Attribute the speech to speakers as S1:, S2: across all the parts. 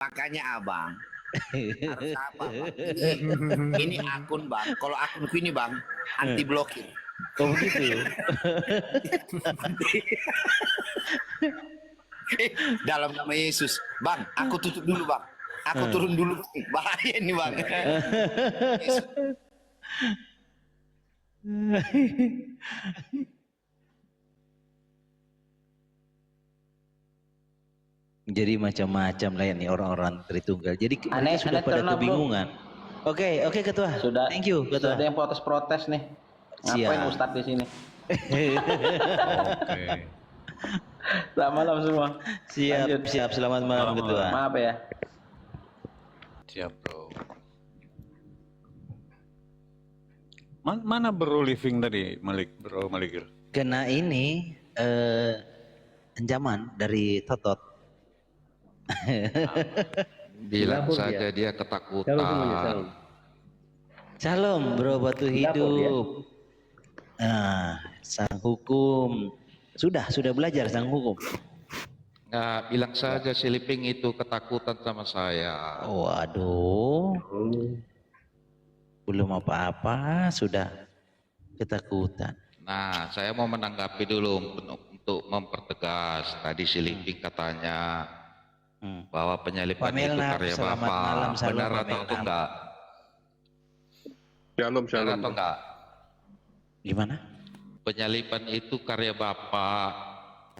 S1: Makanya abang harus apa bang? Ini akun bang. Kalau akunku ini bang anti blokir.
S2: Oh begitu.
S1: Dalam nama Yesus, bang. Aku tutup dulu bang. Aku turun dulu. Bahaya nih bang. Yesus.
S2: Jadi macam-macam lah ya nih orang-orang Tritunggal. Jadi
S3: Aneh,
S2: mereka sudah
S3: aneh
S2: pada
S3: turun, bro.
S2: kebingungan. Oke, ketua.
S3: Sudah.
S2: Thank you, ketua.
S3: Sudah ada yang protes-protes nih. Ngapain
S2: Siap.
S3: Ustadz di sini?
S4: Oke.
S3: Selamat malam semua.
S2: Siap,
S3: Lanjut.
S2: siap. Selamat malam,
S4: Selamat
S2: ketua.
S3: Maaf ya.
S4: Siap bro. Mana bro living tadi bro Malikir?
S2: Kena ini ancaman dari Totot.
S5: Bilang
S6: Lapor
S5: saja dia
S6: Shalom semuanya,
S5: ketakutan.
S6: shalom.
S2: Salam bro batu
S6: Lapor
S2: hidup. Nah, sang hukum sudah belajar sang hukum.
S5: Nggak, bilang saja si Liping itu ketakutan sama saya.
S2: Waduh, belum apa-apa sudah ketakutan.
S5: Nah, saya mau menanggapi dulu untuk mempertegas. Tadi si Liping katanya bahwa penyalipan
S2: Pak
S5: itu
S2: Melnap,
S5: karya
S2: selamat
S5: Bapak.
S2: malam, salam
S5: Benar
S2: Pak
S5: atau
S2: Melnap.
S5: enggak?
S7: Shalom,
S5: Benar
S7: shalom.
S5: atau enggak?
S2: Gimana?
S5: Penyalipan itu karya Bapak.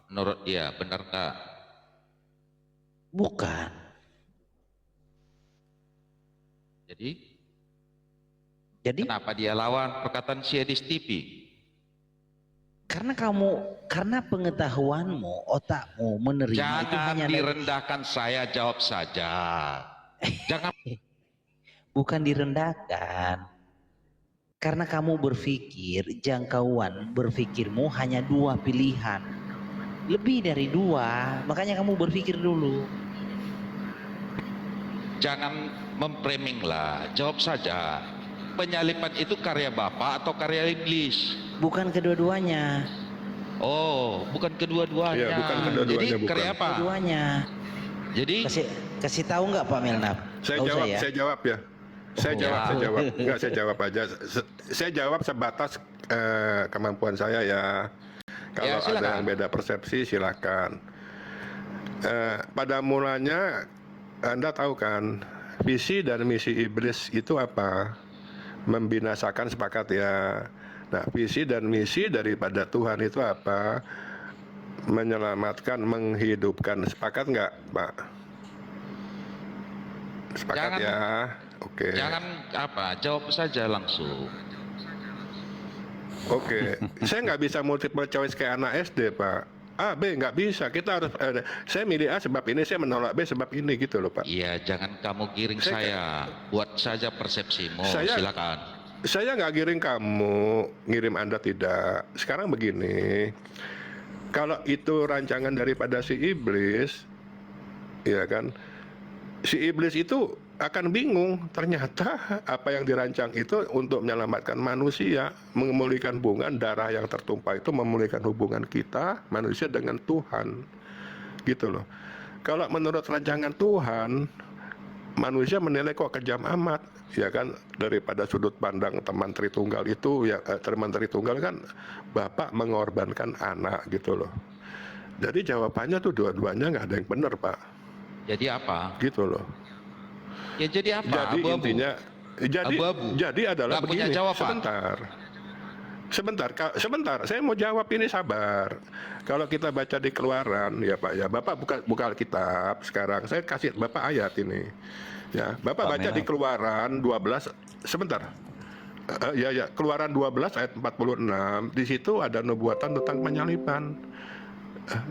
S5: Menurut dia, benar enggak?
S2: Bukan. Jadi
S5: Kenapa dia lawan perkataan si Edis TV?
S2: karena pengetahuanmu, otakmu menerima itu
S5: Jangan
S2: hanya
S5: direndahkan, saya jawab saja. Jangan.
S2: bukan direndahkan. Karena kamu berpikir jangkauan berpikirmu hanya dua pilihan. Lebih dari dua, makanya kamu berpikir dulu.
S5: Jangan memframing lah, jawab saja. Penyalipan itu karya Bapak atau karya iblis?
S2: Bukan kedua-duanya.
S5: Oh, bukan kedua-duanya.
S7: Iya, bukan kedua-duanya,
S5: Jadi
S7: bukan.
S5: karya apa?
S2: Kedua-duanya.
S5: Jadi
S2: Kasih tahu nggak Pak Melnap?
S7: Saya
S2: Nggak
S7: jawab,
S2: usah ya?
S7: saya jawab ya. Saya
S5: ya.
S7: jawab. Enggak, saya jawab aja. Saya jawab sebatas kemampuan saya ya. Kalau
S5: Ya,
S7: ada
S5: silakan.
S7: yang beda persepsi, silakan. Pada mulanya, Anda tahu kan, visi dan misi iblis itu apa? Membinasakan, sepakat ya. Nah, visi dan misi daripada Tuhan itu apa? Menyelamatkan, menghidupkan. Sepakat nggak, Pak? Sepakat
S5: Jangan-
S7: ya. Oke.
S5: jangan apa, jawab saja langsung.
S7: Oke. Saya nggak bisa multiple choice kayak anak SD, Pak. A, B nggak bisa. Kita harus. Saya milih A sebab ini, saya menolak B sebab ini gitu loh, Pak.
S5: Iya, jangan kamu giring
S7: Saya-
S5: saya. Buat saja persepsimu,
S7: Saya-
S5: silakan.
S7: Saya nggak giring kamu, ngirim Anda tidak. Sekarang begini, kalau itu rancangan daripada si iblis, ya kan, si iblis itu akan bingung. Ternyata apa yang dirancang itu untuk menyelamatkan manusia, memulihkan hubungan darah yang tertumpah itu, memulihkan hubungan kita manusia dengan Tuhan, gitu loh. Kalau menurut rancangan Tuhan, manusia menilai kok kejam amat, ya kan, daripada sudut pandang teman Tritunggal itu, ya teman Tritunggal kan bapak mengorbankan anak gitu loh. Jadi jawabannya tuh dua-duanya nggak ada yang benar, Pak,
S5: Jadi apa?
S7: gitu loh.
S5: Ya jadi apa?
S7: Jadi
S5: Abu-abu.
S7: intinya,
S5: Abu-abu.
S7: jadi adalah
S5: Nggak punya
S7: begini.
S5: jawaban.
S7: Sebentar, saya mau jawab ini, sabar. Kalau kita baca di Keluaran, ya Pak ya, Bapak buka Alkitab sekarang. Saya kasih Bapak ayat ini, ya. Bapak baca di Keluaran 12. Sebentar. Ya, Keluaran 12 ayat 46. Di situ ada nubuatan tentang penyalipan.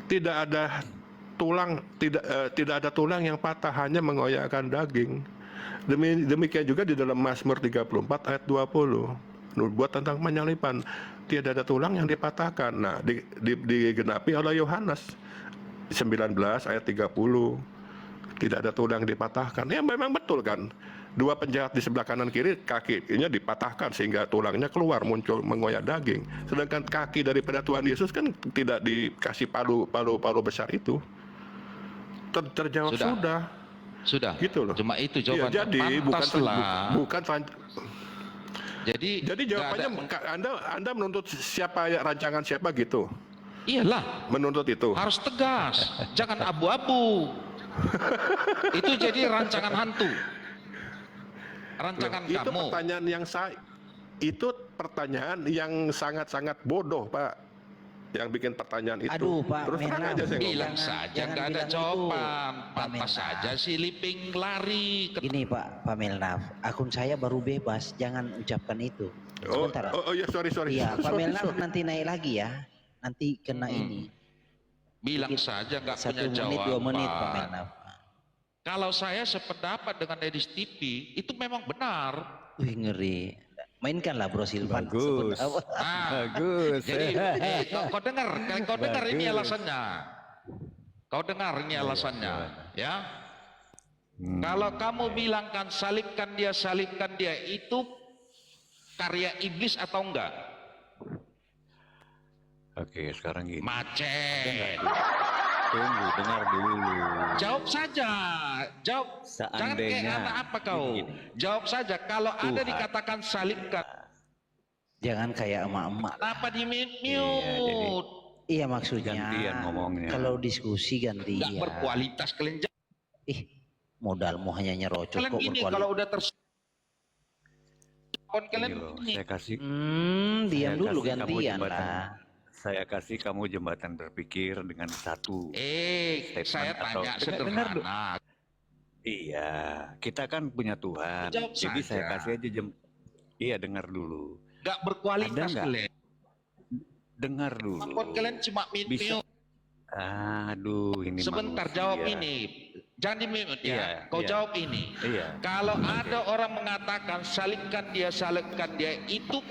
S7: Tidak ada tulang, tidak ada tulang yang patah, hanya mengoyakkan daging. Demikian juga di dalam Mazmur 34 ayat 20. Nubuat tentang penyalipan, tidak ada tulang yang dipatahkan. Nah, digenapi oleh Yohanes 19 ayat 30. Tidak ada tulang yang dipatahkan. Ya memang betul kan. Dua penjahat di sebelah kanan kiri, kakinya dipatahkan sehingga tulangnya keluar, muncul mengoyak daging. Sedangkan kaki daripada Tuhan Yesus kan tidak dikasih palu besar itu. Terjawab sudah.
S5: Sudah.
S7: Gitu loh.
S5: Cuma itu
S7: Iya,
S5: jawabannya.
S7: jadi
S5: Pantaslah.
S7: bukan
S5: Jadi
S7: jawabannya
S5: nggak ada-
S7: Anda menuntut siapa ya, rancangan siapa gitu.
S5: iyalah,
S7: Menuntut itu.
S5: harus tegas, jangan abu-abu. Itu jadi rancangan hantu. Rancangan
S7: Itu
S5: kamu.
S7: pertanyaan yang itu pertanyaan yang sangat-sangat bodoh, Pak. Yang bikin pertanyaan itu.
S2: Aduh, Pak
S7: Terus terang
S2: Menang.
S7: aja saya ngomong.
S5: Bilang
S2: Jangan-
S5: saja
S2: jangan
S5: nggak ada
S2: bilang itu,
S5: jawaban.
S2: Pak
S5: Pantas
S2: Menang.
S5: saja si Liping lari ke
S2: Gini Pak Melnaf, akun saya baru bebas, jangan ucapkan itu.
S7: Oh,
S2: Sebentar.
S7: oh, ya sorry.
S2: Iya, Pak
S7: Sorry,
S2: Melnaf
S7: sorry.
S2: nanti naik lagi ya. Nanti kena ini.
S5: bilang saja nggak
S2: 1
S5: punya
S2: menit, 2 menit Pak
S5: jawaban.
S2: Melnaf.
S5: Kalau saya sependapat dengan Dedis TV, itu memang benar.
S2: Wih ngeri. Mainkanlah Bro Silvan.
S4: Bagus.
S2: Sebentar.
S5: Nah,
S4: Bagus.
S5: jadi kau dengar, kau dengar ini
S4: Bagus.
S5: alasannya. Kau dengar ini alasannya, ya. Kalau kamu bilangkan salibkan dia itu karya iblis atau enggak?
S4: Oke, sekarang gini.
S5: Macet.
S4: Tunggu, dengar dulu.
S5: Jawab saja. Jawab. Jangan kayak
S4: Seandainya
S5: anak apa kau.
S4: gini.
S5: Jawab saja. Kalau ada
S4: Tuhan.
S5: dikatakan salibkan,
S2: Jangan kayak emak-emak.
S5: kenapa di mute?
S2: Iya maksudnya.
S4: Gantian ngomongnya.
S2: Kalau diskusi
S5: Enggak
S2: gantian.
S5: berkualitas kalian.
S2: Ih, modalmu hanya nyerocos
S5: Kalian
S2: kok
S5: gini
S2: berkualitas.
S5: kalau udah kalian
S4: Ini loh,
S5: begini.
S4: saya kasih
S2: Diam
S4: saya
S2: dulu
S4: kasih kamu
S2: gantian
S4: jembatan.
S2: lah.
S4: Saya kasih kamu jembatan berpikir dengan satu.
S5: Saya
S4: Statement atau-
S5: tanya
S4: dengar dulu.
S5: sederhana.
S4: Iya, kita kan punya Tuhan.
S5: Jawab
S4: Jadi saya
S5: saja.
S4: kasih aja Iya, dengar dulu.
S5: Enggak berkualitas
S4: Ada nggak?
S5: kalian.
S4: Dengar dulu.
S5: Kemampuan kalian cuma
S4: Bisa.
S5: mute.
S4: Aduh, ini
S5: Sebentar
S4: manusia.
S5: jawab ini. Jangan di mute ya.
S4: Iya,
S5: Kau
S4: iya.
S5: jawab ini.
S4: Iya.
S5: Kalau ada orang mengatakan salibkan dia itu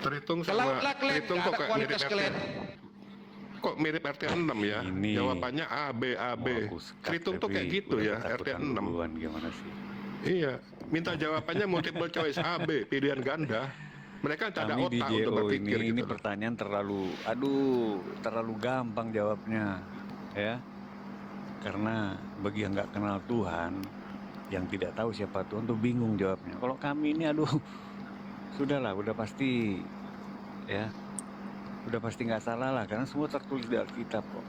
S7: Terhitung
S5: kalau
S7: sama
S5: lah kalian
S7: terhitung
S5: nggak
S7: kok
S5: ada
S7: kayak mirip
S5: kualitas
S7: RT.
S5: kalian.
S7: Kok mirip RT 6 ya?
S4: Ini.
S7: Jawabannya A B.
S4: Mau aku sekat,
S7: Terhitung tuh kayak
S4: tapi
S7: gitu
S4: udah
S7: ya, RT
S4: ketakutan
S7: 6.
S4: duluan, gimana sih?
S7: Iya, minta jawabannya multiple choice A B, pilihan ganda. Mereka tak ada
S4: Kami di
S7: otak untuk
S4: JO
S7: berpikir
S4: ini
S7: gitu.
S4: pertanyaan terlalu gampang jawabnya, ya. Karena bagi yang nggak kenal Tuhan, yang tidak tahu siapa Tuhan tuh bingung jawabnya. Kalau kami ini, aduh, sudahlah, udah pasti, ya, udah pasti nggak salah lah, karena semua tertulis di Alkitab kok.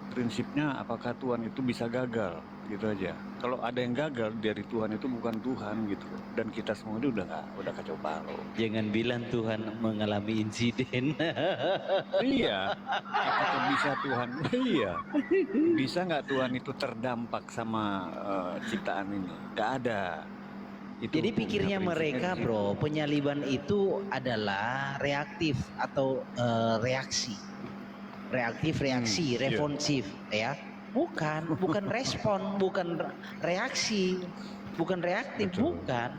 S4: Prinsipnya apakah Tuhan itu bisa gagal, gitu aja. Kalau ada yang gagal dari Tuhan itu bukan Tuhan gitu, dan kita semua ini udah kacau balau.
S2: Jangan bilang Tuhan mengalami insiden.
S4: Iya, apakah bisa Tuhan? Iya, bisa nggak Tuhan itu terdampak sama ciptaan ini? Nggak ada. Itu
S2: Jadi
S4: hukumnya,
S2: pikirnya
S4: prinsipnya
S2: mereka
S4: di situ.
S2: bro, penyaliban itu adalah reaktif atau reaksi. Reaktif, reaksi,
S4: iya.
S2: responsif ya. Bukan respon, bukan reaksi, bukan reaktif,
S4: Betul.
S2: bukan.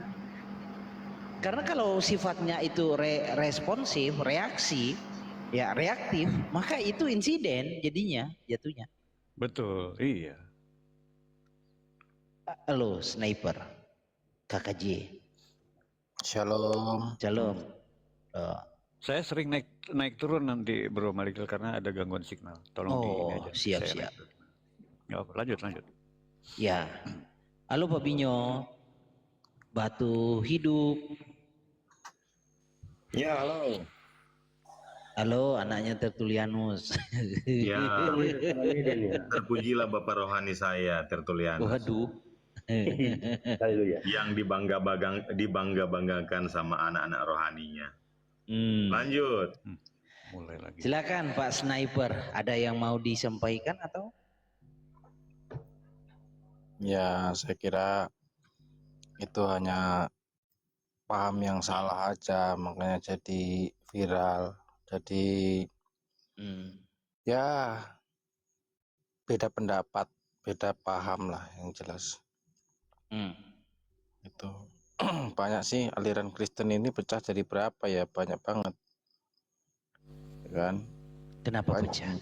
S2: Karena kalau sifatnya itu responsif, reaksi, ya reaktif, maka itu insiden jadinya, jatuhnya.
S4: Betul, iya.
S2: Halo, sniper, KKJ,
S6: Shalom.
S2: shalom.
S4: Saya sering naik turun nanti Bro Malikil karena ada gangguan signal. Tolong di ini
S2: Oh,
S4: aja.
S2: siap,
S4: Saya
S2: siap.
S4: naik turun. Nggak apa, lanjut.
S2: Ya, halo Pak Binyo, Batu Hidup.
S8: Ya, halo.
S2: Halo, anaknya Tertulianus.
S8: Ya, terpujilah Bapak rohani saya, Tertulianus.
S2: Waduh.
S8: Yang dibangga-banggakan sama anak-anak rohaninya. Lanjut.
S4: Mulai lagi.
S2: Silakan Pak Sniper, ada yang mau disampaikan atau?
S6: Ya, saya kira itu hanya paham yang salah aja, makanya jadi viral. Jadi ya beda pendapat, beda paham lah yang jelas. Itu banyak sih aliran Kristen ini pecah jadi berapa ya? Banyak banget. Ya kan?
S2: Kenapa
S6: Banyak.
S2: pecah?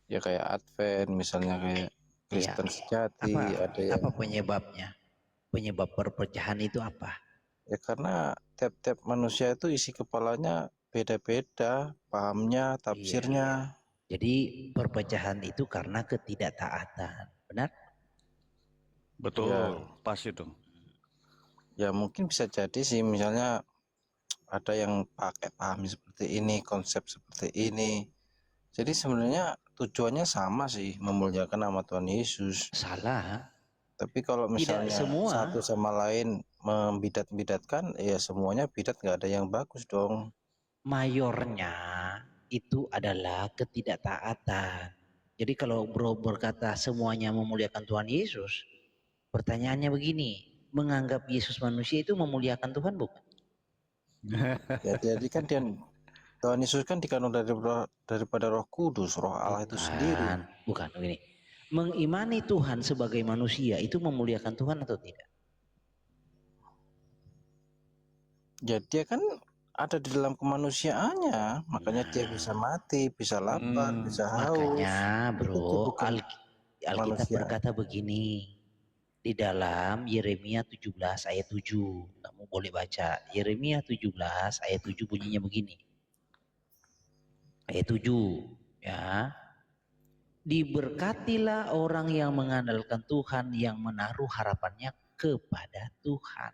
S6: Ya kayak Advent misalnya, kayak Kristen sejati, ada yang
S2: Apa penyebabnya? Penyebab perpecahan itu apa?
S6: ya karena tiap-tiap manusia itu isi kepalanya beda-beda, pahamnya, tafsirnya.
S2: Jadi perpecahan itu karena ketidaktaatan. Benar?
S4: Betul,
S6: Ya.
S4: pas itu.
S6: Ya mungkin bisa jadi sih, misalnya ada yang pakai paham seperti ini, konsep seperti ini. Jadi sebenarnya tujuannya sama sih, memuliakan nama Tuhan Yesus.
S2: Salah.
S6: Tapi kalau
S2: Tidak
S6: misalnya
S2: semua.
S6: satu sama lain membidat-bidatkan, ya semuanya bidat, nggak ada yang bagus dong.
S2: Mayornya itu adalah ketidaktaatan. Jadi kalau bro berkata semuanya memuliakan Tuhan Yesus, pertanyaannya begini, menganggap Yesus manusia itu memuliakan Tuhan bukan?
S6: Ya, jadi kan Tuhan Yesus kan dikandung daripada Roh Kudus, Roh Allah itu sendiri.
S2: Bukan, begini. Mengimani Tuhan sebagai manusia itu memuliakan Tuhan atau tidak?
S6: Ya dia kan ada di dalam kemanusiaannya, makanya dia bisa mati, bisa lapar, bisa haus.
S2: Makanya bro,
S6: bukan
S2: Alkitab
S6: manusia.
S2: berkata begini, di dalam Yeremia 17 ayat 7, kamu boleh baca. Yeremia 17 ayat 7 bunyinya begini. Ayat 7, ya. Diberkatilah orang yang mengandalkan Tuhan, yang menaruh harapannya kepada Tuhan.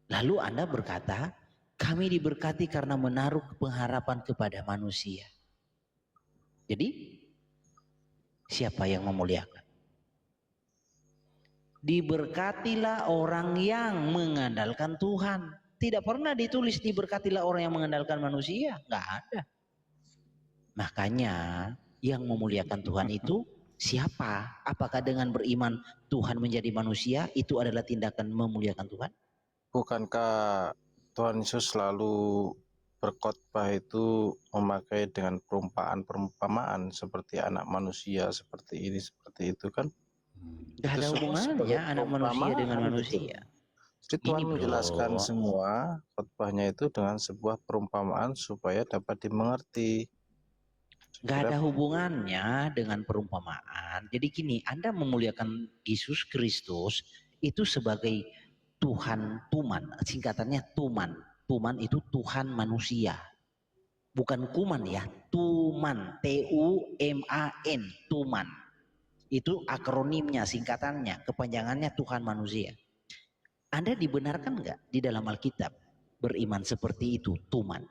S2: Lalu Anda berkata, kami diberkati karena menaruh pengharapan kepada manusia. Jadi, siapa yang memuliakan? Diberkatilah orang yang mengandalkan Tuhan. Tidak pernah ditulis diberkatilah orang yang mengandalkan manusia. Nggak ada. Makanya yang memuliakan Tuhan itu siapa? Apakah dengan beriman Tuhan menjadi manusia itu adalah tindakan memuliakan Tuhan?
S6: Bukankah Tuhan Yesus selalu berkhotbah itu memakai dengan perumpamaan seperti anak manusia, seperti ini, seperti itu kan?
S2: Gak ada hubungannya anak manusia dengan manusia.
S6: Jadi Tuhan menjelaskan semua khotbahnya itu dengan sebuah perumpamaan supaya dapat dimengerti.
S2: Gak ada hubungannya dengan perumpamaan. Jadi gini, Anda memuliakan Yesus Kristus itu sebagai Tuhan Tuman, singkatannya Tuman. Tuman itu Tuhan manusia. Bukan kuman ya, Tuman, T-U-M-A-N, Tuman. Itu akronimnya, singkatannya, kepanjangannya Tuhan manusia. Anda dibenarkan nggak di dalam Alkitab beriman seperti itu, Tuman?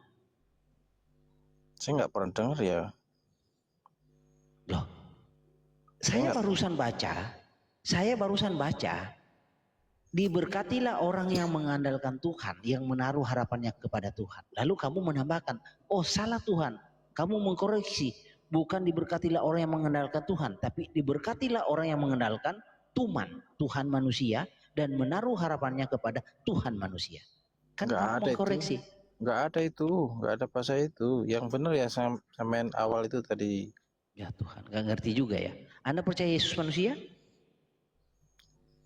S6: Saya nggak pernah dengar ya.
S2: Loh, saya barusan baca, diberkatilah orang yang mengandalkan Tuhan, yang menaruh harapannya kepada Tuhan. Lalu kamu menambahkan, oh salah Tuhan, kamu mengkoreksi, bukan diberkatilah orang yang mengandalkan Tuhan, tapi diberkatilah orang yang mengandalkan Tuman, Tuhan manusia, dan menaruh harapannya kepada Tuhan manusia. Kan kamu mengkoreksi.
S6: Nggak ada itu, nggak ada bahasa itu. Yang benar ya sampean awal itu tadi.
S2: Ya Tuhan, nggak ngerti juga ya. Anda percaya Yesus manusia?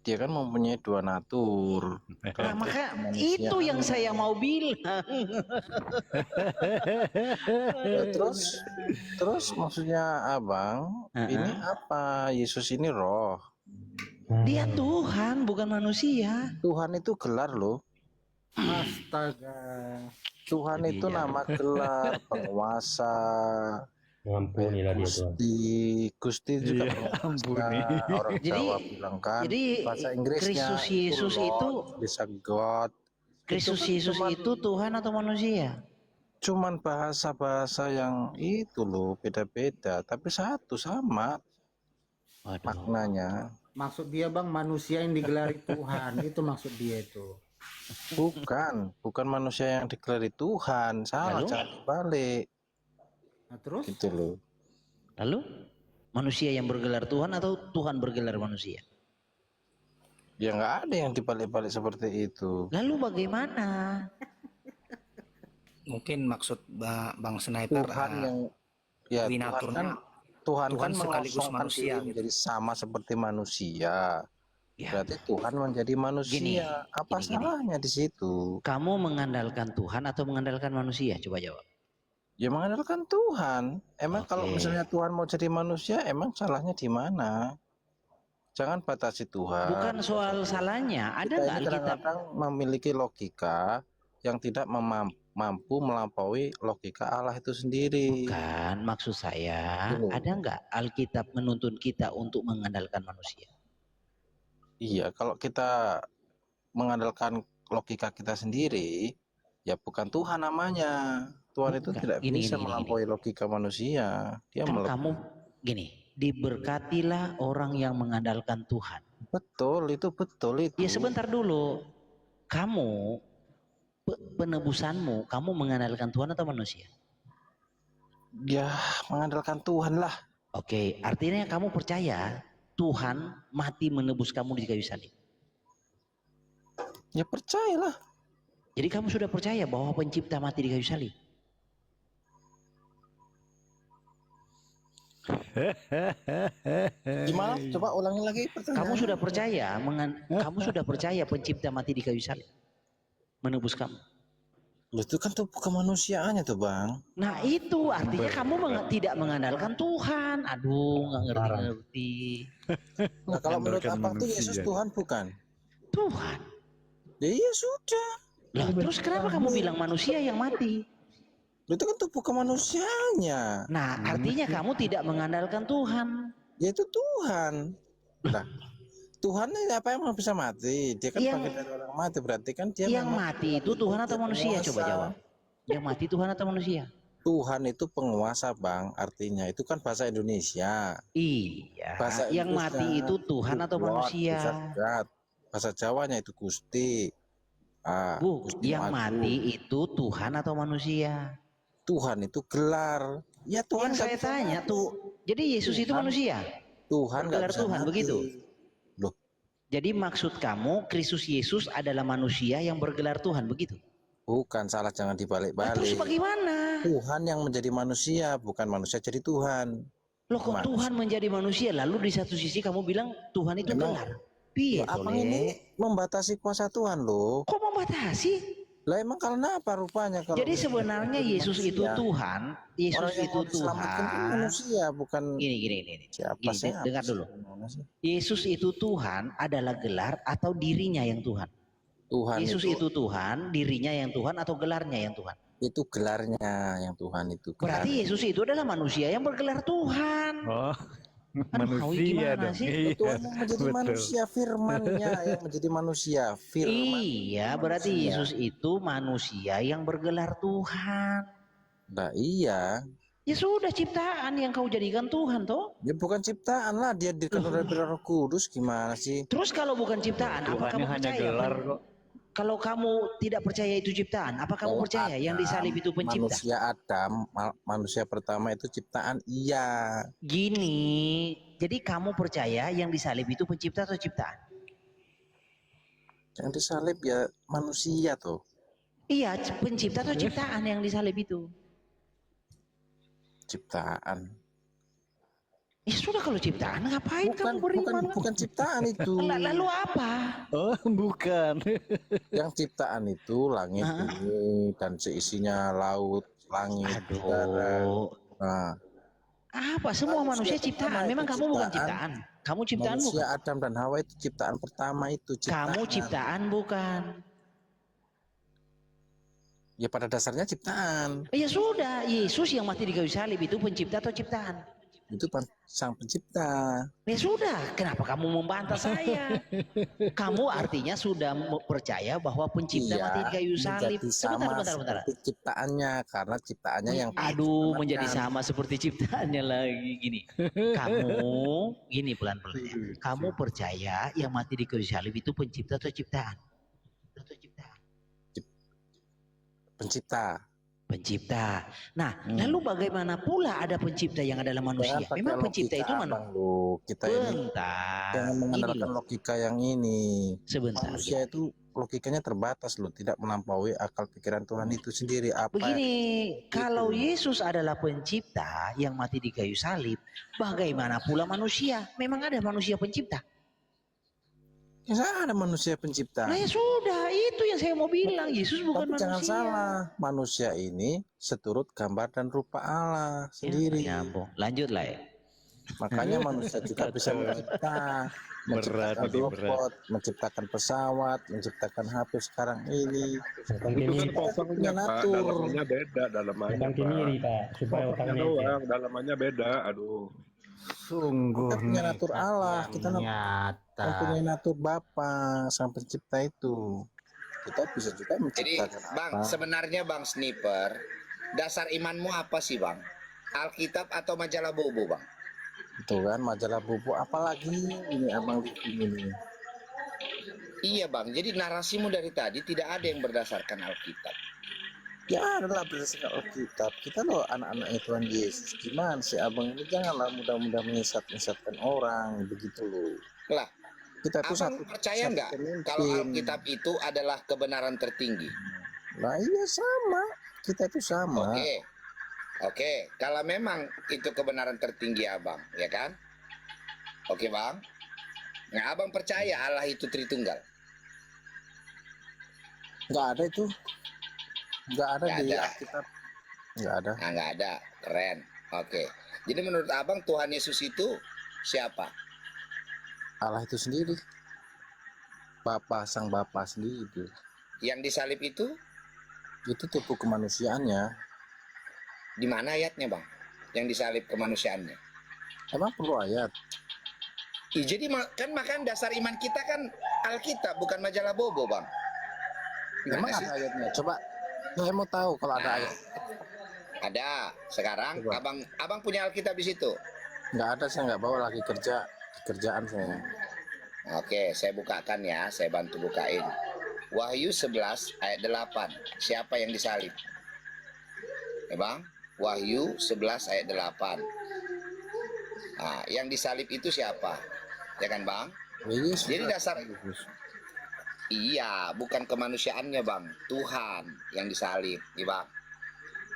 S6: Dia kan mempunyai dua natur.
S2: Nah, maka itu yang saya mau bilang.
S6: Terus maksudnya abang, ini apa? Yesus ini roh.
S2: Dia Tuhan, bukan manusia.
S6: Tuhan itu gelar loh.
S9: Astaga.
S6: Tuhan itu nama gelar, penguasa.
S9: Ampunilah dia Tuhan.
S6: Gusti juga penguasa. Orang Jawa bilang kan. Bahasa Inggrisnya
S2: Kristus Yesus itu
S6: bisa God.
S2: Kristus Yesus itu Tuhan atau manusia?
S6: Cuman bahasa-bahasa yang itu loh, beda-beda, tapi satu sama. Maknanya.
S9: Maksud dia bang, manusia yang digelari Tuhan, itu maksud dia itu.
S6: Bukan manusia yang digelari Tuhan, salah, jangan dibalik.
S9: Nah, terus?
S6: Gitu loh.
S2: Lalu manusia yang bergelar Tuhan atau Tuhan bergelar manusia?
S6: Ya nggak ada yang dibalik-balik seperti itu.
S2: Lalu bagaimana?
S10: Mungkin maksud Bang Sniper
S6: Tuhan yang ya Tuhan kan
S10: sekaligus manusia
S6: gitu. Menjadi sama seperti manusia. Ya. Berarti Tuhan menjadi manusia. Apa salahnya di situ?
S2: Kamu mengandalkan Tuhan atau mengandalkan manusia? Coba jawab.
S6: Ya mengandalkan Tuhan. Emang kalau misalnya Tuhan mau jadi manusia, emang salahnya di mana? Jangan batasi Tuhan.
S2: Bukan soal salahnya. Ada nggak Alkitab?
S6: Kadang-kadang memiliki logika yang tidak mampu melampaui logika Allah itu sendiri.
S2: Bukan, maksud saya, ada nggak Alkitab menuntun kita untuk mengandalkan manusia?
S6: Iya, kalau kita mengandalkan logika kita sendiri, ya bukan Tuhan namanya. Tuhan itu
S2: Bukan.
S6: tidak bisa melampaui logika manusia. Dia
S2: kan kamu gini, diberkatilah orang yang mengandalkan Tuhan.
S6: Betul itu.
S2: Ya sebentar dulu, kamu penebusanmu, kamu mengandalkan Tuhan atau manusia?
S6: Ya mengandalkan Tuhan lah.
S2: Oke, artinya kamu percaya Tuhan mati menebus kamu di kayu salib?
S6: Ya percayalah.
S2: Jadi kamu sudah percaya bahwa pencipta mati di kayu salib?
S6: Gimana? Coba ulangi lagi pertanyaan.
S2: Kamu sudah percaya pencipta mati di kayu salib menebus kamu?
S6: Itu kan tubuh kemanusiaannya tuh Bang.
S2: Nah itu artinya kamu tidak mengandalkan Tuhan. Aduh, nggak ngerti.
S6: Nah kalau menurut apa tuh Yesus Tuhan bukan?
S2: Tuhan.
S6: Ya iya sudah.
S2: Lah terus kenapa kamu bilang manusia yang mati?
S6: Itu kan tubuh kemanusiaannya.
S2: Nah artinya kamu tidak mengandalkan Tuhan.
S6: Ya itu Tuhan. Nah Tuhan apa yang bisa mati? Dia kan bangkit dari orang mati, berarti kan dia
S2: yang mati itu Tuhan atau manusia? Coba jawab. Yang mati Tuhan atau manusia?
S6: Tuhan itu penguasa Bang, artinya itu kan bahasa Indonesia.
S2: Iya.
S6: Bahasa
S2: yang mati itu Tuhan atau manusia?
S6: Bahasa Jawanya itu Gusti. Gusti
S2: yang mati itu Tuhan atau manusia?
S6: Tuhan itu gelar. Ya Tuhan.
S2: Yang saya tanya tuh, jadi Yesus itu manusia?
S6: Tuhan
S2: gelar Tuhan
S6: mati.
S2: Begitu.
S6: Loh.
S2: Jadi maksud kamu Kristus Yesus adalah manusia yang bergelar Tuhan begitu?
S6: Bukan, salah, jangan dibalik-balik.
S2: Terus bagaimana?
S6: Tuhan yang menjadi manusia, bukan manusia jadi Tuhan.
S2: Loh kok Tuhan menjadi manusia, lalu di satu sisi kamu bilang Tuhan itu gelar?
S6: Apa ini membatasi kuasa Tuhan loh?
S2: Kok membatasi?
S6: Lah emang karena apa rupanya? Kalau
S2: jadi sebenarnya Yesus itu Tuhan, Yesus itu Tuhan.
S6: Manusia bukan.
S2: Gini.
S6: Siapa sih?
S2: Dengar dulu. Yesus itu Tuhan adalah gelar atau dirinya yang Tuhan?
S6: Tuhan.
S2: Yesus itu Tuhan, dirinya yang Tuhan atau gelarnya yang Tuhan?
S6: Itu gelarnya yang Tuhan itu.
S2: Berarti Yesus itu adalah manusia yang bergelar Tuhan.
S4: Oh.
S2: Manusia dong.
S6: Iya, Tuhan yang menjadi manusia, firman-Nya yang menjadi manusia, firman.
S2: Iya, berarti Yesus itu manusia yang bergelar Tuhan.
S6: Nah iya.
S2: Ya sudah ciptaan yang kau jadikan Tuhan toh?
S6: Ya bukan ciptaan lah, dia dikandung dari Roh Kudus, gimana sih?
S2: Terus kalau bukan ciptaan, apa kamu percaya?
S4: Gelar kok.
S2: Kalau kamu tidak percaya itu ciptaan, apa kamu percaya yang disalib itu pencipta?
S6: Manusia Adam, manusia pertama itu ciptaan, iya.
S2: Gini, jadi kamu percaya yang disalib itu pencipta atau ciptaan?
S6: Yang disalib ya manusia tuh.
S2: Iya, pencipta atau ciptaan yang disalib itu?
S6: Ciptaan.
S2: Ya sudah kalau ciptaan ngapain kamu beriman?
S6: Bukan ciptaan itu.
S2: Lalu apa?
S4: Oh bukan.
S6: Yang ciptaan itu langit ini dan seisinya laut, langit, udara. Nah.
S2: Apa semua manusia ciptaan? Memang kamu bukan ciptaan. Kamu ciptaan bukan?
S6: Manusia Adam dan Hawa itu ciptaan pertama itu.
S2: Kamu ciptaan bukan?
S6: Ya pada dasarnya ciptaan.
S2: Ya sudah, Yesus yang mati di kayu salib itu pencipta atau ciptaan?
S6: Itu sang pencipta.
S2: Ya sudah, kenapa kamu membantah saya? Kamu artinya sudah percaya bahwa pencipta mati di kayu salib. Sebentar.
S6: Ciptaannya, karena ciptaannya yang
S2: menjadi sama seperti ciptaannya lagi gini. Kamu gini pelan-pelan ya. Kamu percaya yang mati di kayu salib itu pencipta atau ciptaan? Pencipta. Nah, lalu bagaimana pula ada pencipta yang adalah manusia? Memang pencipta itu manusia.
S6: Kita jangan mengandalkan logika yang ini.
S2: Sebentar.
S6: Manusia itu logikanya terbatas loh, tidak melampaui akal pikiran Tuhan itu sendiri.
S2: Begini, kalau Yesus adalah pencipta yang mati di kayu salib, bagaimana pula manusia? Memang ada manusia pencipta?
S6: Ya ada manusia pencipta.
S2: Nah ya sudah, itu yang saya mau bilang. Yesus bukan manusia.
S6: Jangan salah, manusia ini seturut gambar dan rupa Allah sendiri.
S2: Ya, lanjut lah ya.
S6: Makanya manusia juga bisa menciptakan robot, menciptakan pesawat, menciptakan HP sekarang ini.
S7: Itu kan kosongnya Pak,
S6: natur.
S7: dalamannya beda, dalamannya Pak.
S9: supaya
S7: Kosongnya doang, dalamannya beda. Aduh.
S9: Sungguh
S6: Kita punya natur Allah, kita
S9: nyata.
S6: mempunyai natur Bapa Sang Pencipta itu. Kita bisa juga
S1: Jadi
S6: menciptakan
S1: Bang,
S6: apa.
S1: sebenarnya Bang Sniper, dasar imanmu apa sih Bang? Alkitab atau majalah Bobo Bang?
S6: Itu kan majalah buku, apalagi ini abang ini.
S1: Iya Bang, jadi narasimu dari tadi tidak ada yang berdasarkan Alkitab.
S6: Ya adalah berdasarkan Alkitab. Kita loh anak-anak Tuhan Yesus. Gimana sih abang ini, janganlah mudah-mudah menyesatkan orang begitu loh.
S1: Lah,
S6: Kita tuh
S1: Abang percaya nggak kalau Alkitab itu adalah kebenaran tertinggi?
S6: Nah iya sama, kita itu sama.
S1: Oke, kalau memang itu kebenaran tertinggi Abang, ya kan? Oke Bang. Nah Abang percaya Allah itu Tritunggal?
S6: Nggak ada itu. Nggak ada
S1: Nggak
S6: di
S1: ada.
S6: Alkitab. Nggak ada.
S1: Nah nggak ada, keren. Oke. Jadi menurut Abang Tuhan Yesus itu siapa?
S6: Allah itu sendiri. Sang Bapa sendiri itu.
S1: Yang disalib itu?
S6: Itu tubuh kemanusiaannya.
S1: Di mana ayatnya Bang? Yang disalib kemanusiaannya?
S6: Emang perlu ayat?
S1: Jadi makan dasar iman kita kan Alkitab, bukan majalah Bobo Bang.
S6: Emang
S1: Gimana sih?
S6: ada ayatnya? Coba, saya mau tahu kalau ada ayat.
S1: Ada. Sekarang
S6: Coba.
S1: abang punya Alkitab di situ.
S6: Nggak ada, saya nggak bawa lagi kerjaan saya.
S1: Oke, saya bukakan ya, saya bantu bukain. Wahyu 11 ayat 8. Siapa yang disalib? Ya Bang, Wahyu 11 ayat 8. Nah, yang disalib itu siapa? Ya kan Bang?
S6: Yesus.
S1: Jadi dasar iya, bukan kemanusiaannya Bang, Tuhan yang disalib, ya Bang.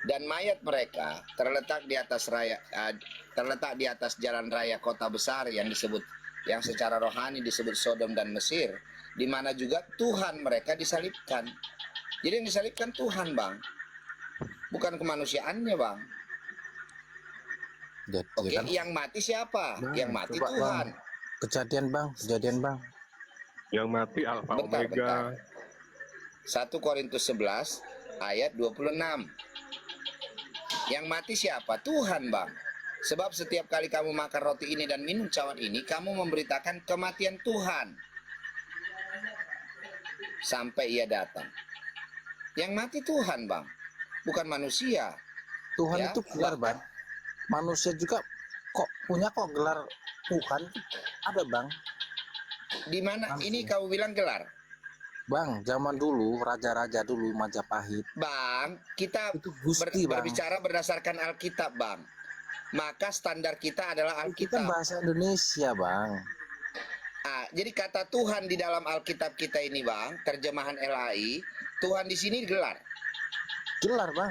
S1: Dan mayat mereka terletak di atas jalan raya kota besar yang secara rohani disebut Sodom dan Mesir, di mana juga Tuhan mereka disalibkan. Jadi yang disalibkan Tuhan Bang, bukan kemanusiaannya Bang. Oke,
S6: Kan?
S1: yang mati siapa?
S6: Bang,
S1: Yang mati
S6: coba,
S1: Tuhan.
S6: Kejadian bang.
S7: Yang mati Alfa Omega.
S1: 1 Korintus 11 ayat 26. Yang mati siapa? Tuhan Bang. Sebab setiap kali kamu makan roti ini dan minum cawan ini, kamu memberitakan kematian Tuhan sampai ia datang. Yang mati Tuhan Bang, bukan manusia.
S6: Tuhan
S1: Ya,
S6: itu gelar bang. Manusia juga punya gelar Tuhan. Ada bang.
S1: Di mana
S6: Langsung.
S1: ini kamu bilang gelar?
S6: Bang, zaman dulu, raja-raja dulu, Majapahit.
S1: Bang, kita
S6: Itu Gusti bang.
S1: berbicara berdasarkan Alkitab Bang. Maka standar kita adalah
S6: Itu kan
S1: Alkitab.
S6: bahasa Indonesia bang.
S1: Jadi kata Tuhan di dalam Alkitab kita ini Bang, terjemahan LAI, Tuhan di sini gelar.
S6: Gelar bang.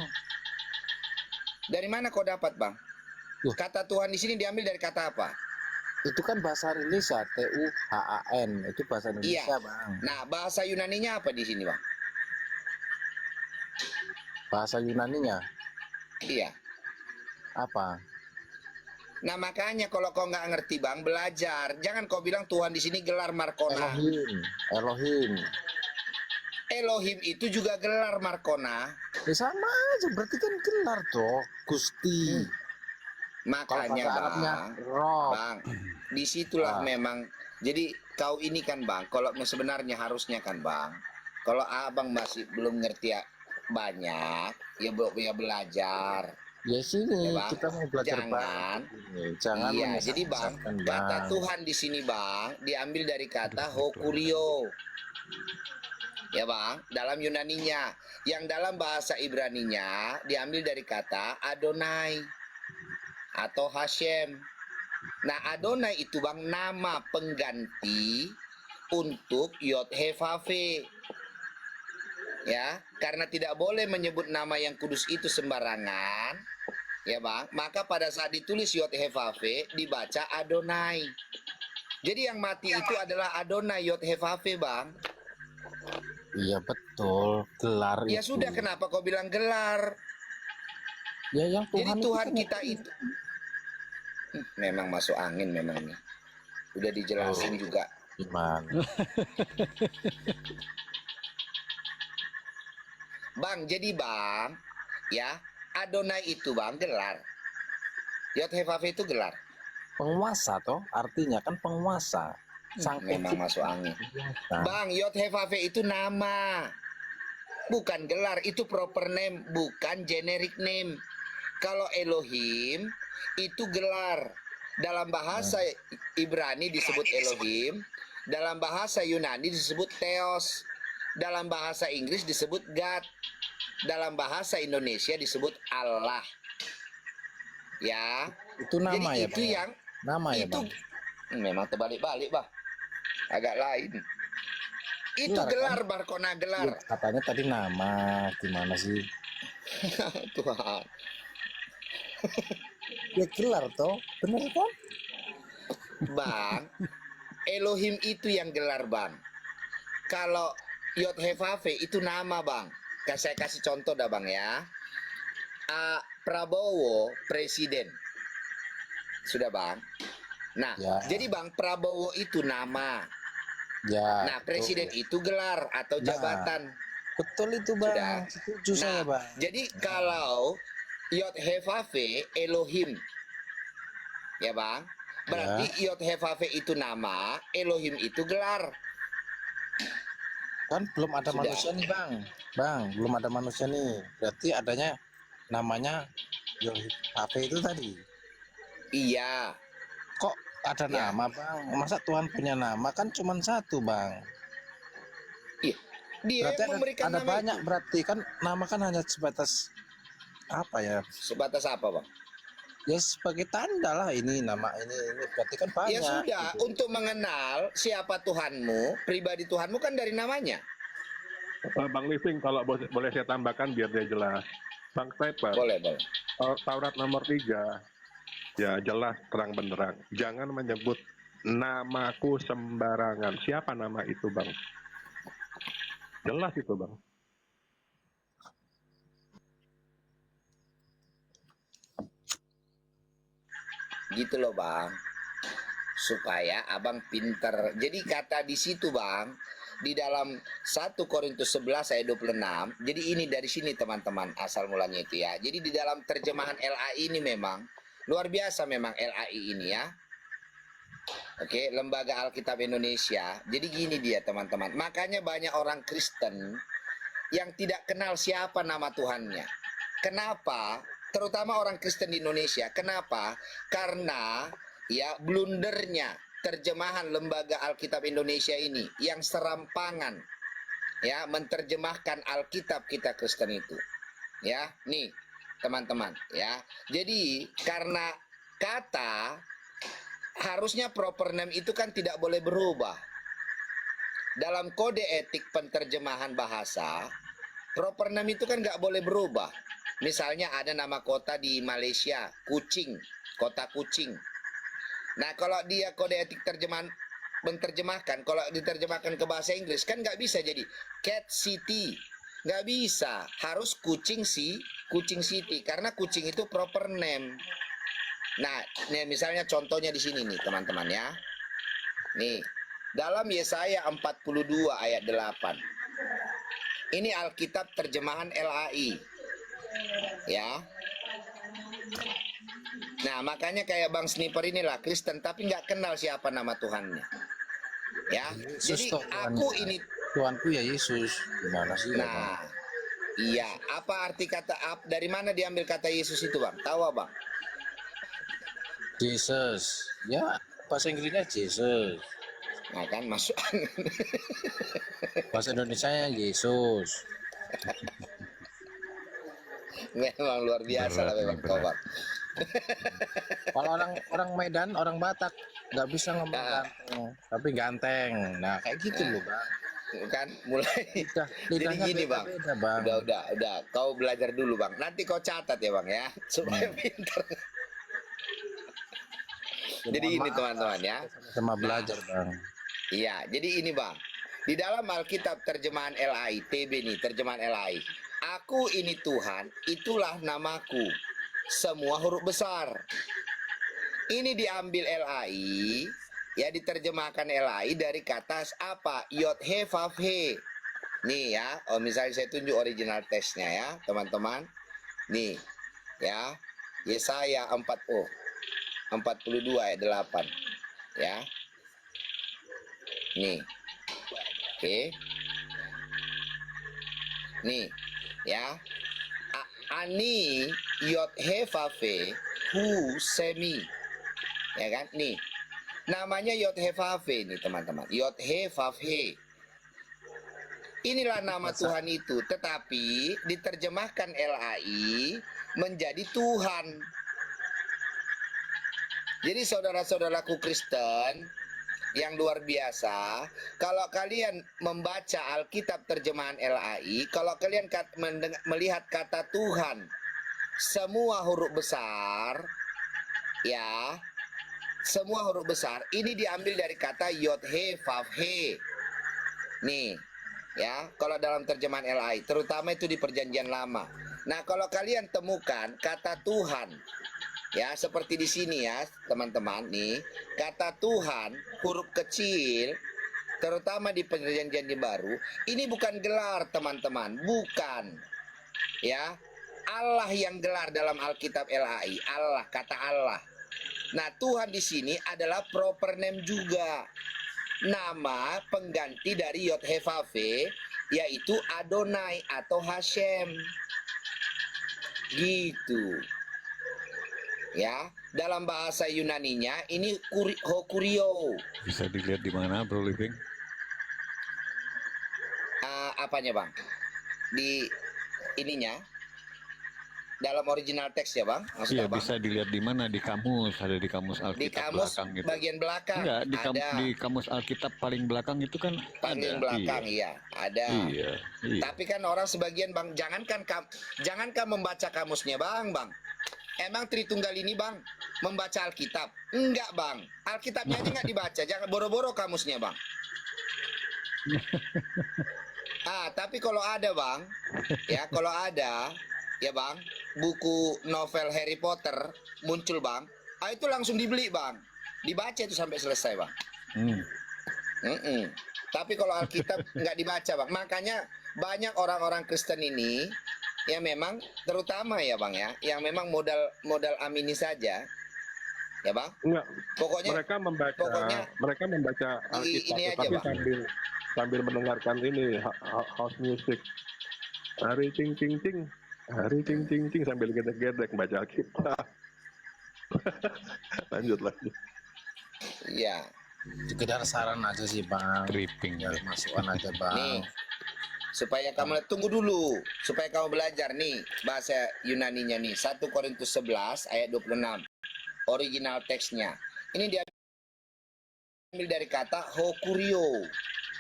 S1: Dari mana kau dapat Bang?
S6: Loh.
S1: Kata Tuhan di sini diambil dari kata apa?
S6: Itu kan bahasa Indonesia, TUHAN. Itu bahasa Indonesia
S1: Iya.
S6: bang.
S1: Nah, bahasa Yunaninya apa di sini Bang?
S6: Bahasa Yunaninya
S1: Iya.
S6: apa?
S1: Nah makanya kalau kau nggak ngerti Bang, belajar. Jangan kau bilang Tuhan di sini gelar Markona.
S6: Elohim.
S1: Elohim itu juga gelar Markona.
S6: Ya sama aja, berarti kan gelar toh, Gusti.
S1: Makanya
S6: Kalau bahasa Arabnya, Rob.
S1: Bang, disitulah memang. Jadi kau ini kan Bang, kalau sebenarnya harusnya kan Bang, kalau abang masih belum ngerti banyak, ya belajar.
S6: Ya sini
S1: Ya, Bang.
S6: kita mau belajar Jangan
S1: Iya, jadi Bang,
S6: menyesatkan,
S1: kata Tuhan di sini Bang diambil dari kata hokulio. Ya Bang, dalam Yunaninya, yang dalam bahasa Ibraninya diambil dari kata Adonai atau Hashem. Nah, Adonai itu Bang nama pengganti untuk Yod He Vav He. Ya, karena tidak boleh menyebut nama yang kudus itu sembarangan, ya Bang, maka pada saat ditulis Yod He Vav He dibaca Adonai. Jadi yang mati itu adalah Adonai Yod He Vav He Bang.
S6: Iya betul, gelar
S1: Ya
S6: itu.
S1: sudah, kenapa kau bilang gelar?
S6: Ya yang Tuhan
S1: Jadi Tuhan
S6: itu kan
S1: kita itu Memang masuk angin memang nih. Udah dijelasin juga.
S6: Gimana?
S1: Bang, jadi bang, ya Adonai itu bang gelar. Yod-Heh-Vav-Veh itu gelar.
S6: Penguasa toh, artinya kan penguasa. Sang
S1: Memang
S6: pencipta.
S1: masuk angin.
S6: Nah,
S1: Bang, Yod-Heh-Vav-Veh itu nama. Bukan gelar, itu proper name, bukan generic name. Kalau Elohim itu gelar. Dalam bahasa Ibrani disebut Elohim, dalam bahasa Yunani disebut Theos, dalam bahasa Inggris disebut God, dalam bahasa Indonesia disebut Allah. Ya.
S6: itu nama
S1: Jadi
S6: ya,
S1: itu
S6: Bang.
S1: yang
S6: Nama ya,
S1: itu
S6: Bang.
S1: memang terbalik-balik, Bah. Agak lain. Itu
S6: Gelar,
S1: gelar, Barkona gelar.
S6: Iya, katanya tadi nama, gimana sih?
S1: Tuhan.
S6: Ya gelar toh, bener kan?
S1: Bang, Elohim itu yang gelar, Bang. Kalau Yod-Heh-Vav-Veh itu nama, Bang. Saya kasih contoh dah, Bang, ya. Prabowo presiden. Sudah, Bang. Nah,
S6: Ya.
S1: jadi Bang, Prabowo itu nama.
S6: Ya.
S1: Nah,
S6: betul.
S1: presiden itu gelar atau
S6: Nah,
S1: jabatan.
S6: Betul itu, Bang.
S1: Sudah.
S6: Setuju saya, Bang.
S1: Jadi kalau Yod-Heh-Vav-Veh Elohim, ya Bang, berarti Yod-Heh-Vav-Veh itu nama, Elohim itu gelar.
S6: Kan belum ada
S1: Sudah.
S6: manusia nih, Bang. Bang, belum ada manusia nih. Berarti adanya namanya Yod-Heh-Vav-Veh itu tadi.
S1: Iya.
S6: Kok ada
S1: Ya.
S6: nama, Bang? Masa Tuhan punya nama? Kan cuma satu, Bang.
S1: Iya. Dia
S6: Berarti
S1: yang memberikan
S6: ada
S1: nama
S6: banyak,
S1: itu.
S6: berarti kan nama kan hanya sebatas apa ya?
S1: Sebatas apa, Bang?
S6: Ya sebagai tanda lah, ini nama ini berarti kan banyak.
S1: Ya sudah,
S6: gitu.
S1: untuk mengenal siapa Tuhanmu, pribadi Tuhanmu kan dari namanya.
S7: Bang Living, kalau boleh saya tambahkan biar dia jelas. Bang Sniper,
S1: Boleh.
S7: Taurat nomor 3, ya jelas terang benderang. Jangan menyebut namaku sembarangan. Siapa nama itu, Bang? Jelas itu, Bang.
S1: Gitu loh, Bang. Supaya Abang pinter. Jadi kata di situ, Bang, di dalam 1 Korintus 11 ayat 26. Jadi ini dari sini teman-teman asal mulanya itu ya. Jadi di dalam terjemahan LAI ini memang luar biasa memang LAI ini ya. Oke, Lembaga Alkitab Indonesia. Jadi gini dia teman-teman. Makanya banyak orang Kristen yang tidak kenal siapa nama Tuhannya. Kenapa? Terutama orang Kristen di Indonesia. Kenapa? Karena ya blundernya terjemahan Lembaga Alkitab Indonesia ini yang serampangan ya menerjemahkan Alkitab kita Kristen itu. Ya, nih teman-teman ya. Jadi karena kata harusnya proper name itu kan tidak boleh berubah. Dalam kode etik penterjemahan bahasa, proper name itu kan nggak boleh berubah. Misalnya ada nama kota di Malaysia, Kuching, kota Kuching. Nah kalau dia kode etik terjemahan menerjemahkan, kalau diterjemahkan ke bahasa Inggris kan nggak bisa jadi Cat City, nggak bisa. Harus Kuching City karena Kuching itu proper name. Nah, nih misalnya contohnya di sini nih teman-teman ya. Nih, dalam Yesaya 42 ayat 8. Ini Alkitab terjemahan LAI. Ya. Nah, makanya kayak Bang Sniper inilah Kristen tapi nggak kenal siapa nama Tuhannya. Ya.
S6: Yesus
S1: Jadi
S6: toh,
S1: aku
S6: Tuhan.
S1: ini
S6: Tuhanku ya Yesus. Gimana sih? ya, Bang?
S1: Nah, iya, apa arti kata dari mana diambil kata Yesus itu, Bang? Tahu, Bang?
S6: Jesus. Ya, bahasa Inggrisnya Jesus.
S1: Nah, kan masuk
S6: Bahasa Indonesianya Yesus.
S1: memang luar biasa lah memang kau, Bang.
S6: Kalau orang Medan, orang Batak nggak bisa ngomong
S1: Nah.
S6: ganteng, tapi ganteng. Nah, kayak gitu loh, Bang.
S1: Kan mulai
S6: Lidahnya
S1: gini, Bang.
S6: beda-beda, Bang.
S1: Udah. Kau belajar dulu, Bang. Nanti kau catat ya, Bang ya, supaya pintar.
S6: Ya,
S1: Jadi
S6: mohon
S1: ini
S6: maaf,
S1: teman-teman ya.
S6: sama belajar, Bang.
S1: Iya, jadi ini, Bang. Di dalam Alkitab terjemahan LAI, TB nih, terjemahan LAI. Aku ini Tuhan, itulah namaku. Semua huruf besar. Ini diambil LAI, ya diterjemahkan LAI dari kata apa? Yod he vav he. Nih ya, misalnya saya tunjuk original teksnya ya, teman-teman. Nih, ya, Yesaya 42 ayat 8. Ya. Nih. Oke. Nih, ya. Ani yod he vav he hu semi. Ya kan? Nih. Namanya yod he vav he nih, teman-teman. Yod he vav he. Inilah nama Tuhan itu, tetapi diterjemahkan LAI menjadi Tuhan. Jadi saudara-saudaraku Kristen yang luar biasa, kalau kalian membaca Alkitab terjemahan LAI, kalau kalian melihat kata Tuhan, semua huruf besar, ya, semua huruf besar, ini diambil dari kata Yod He Vav He. Nih, ya, kalau dalam terjemahan LAI, terutama itu di Perjanjian Lama. Nah, kalau kalian temukan kata Tuhan, ya, seperti di sini ya, teman-teman, nih, kata Tuhan, huruf kecil, terutama di Perjanjian Baru, ini bukan gelar, teman-teman, bukan. Ya, Allah yang gelar dalam Alkitab LAI, Allah, kata Allah. Nah, Tuhan di sini adalah proper name juga. Nama pengganti dari Yod He Vav He, yaitu Adonai atau Hashem. Gitu. Ya, dalam bahasa Yunaninya ini Hokurio.
S4: Bisa dilihat di mana, Bro Living?
S1: Apanya, Bang? Di ininya, dalam original teks ya, Bang? Maksudnya,
S4: Iya,
S1: Bang?
S4: bisa dilihat di mana? Di kamus, ada di kamus Alkitab
S1: Di kamus
S4: belakang gitu.
S1: bagian belakang.
S4: Enggak,
S1: ada.
S4: di kamus Alkitab paling belakang itu kan
S1: Paling
S4: ada.
S1: belakang, iya, ada.
S4: Iya, iya.
S1: Tapi kan orang sebagian, Bang, jangankan membaca kamusnya, Bang. Emang Tritunggal ini, Bang, membaca Alkitab? Enggak, Bang. Alkitabnya aja nggak dibaca. Jangan boro-boro kamusnya, Bang. Tapi kalau ada, Bang, ya, kalau ada, ya, Bang, buku novel Harry Potter muncul, Bang, itu langsung dibeli, Bang. Dibaca itu sampai selesai, Bang. Tapi kalau Alkitab nggak dibaca, Bang. Makanya banyak orang-orang Kristen ini ya memang, terutama ya, Bang, ya, yang memang modal amini saja, ya, Bang.
S7: Enggak.
S1: Pokoknya
S7: mereka membaca Alkitab,
S1: ini aja,
S7: tapi
S1: Bang.
S7: sambil mendengarkan ini house music. Hari ting ting ting, hari ting ting ting, sambil gedek-gedek baca Alkitab. Lanjut lagi.
S1: Iya.
S6: Sekedar saran aja sih, Bang.
S4: Tripping
S6: Ya, masukan aja, Bang.
S1: Nih, supaya kamu tunggu dulu, supaya kamu belajar nih bahasa Yunaninya nih. 1 Korintus 11 ayat 26. Original teksnya. Ini diambil dari kata Hokurio.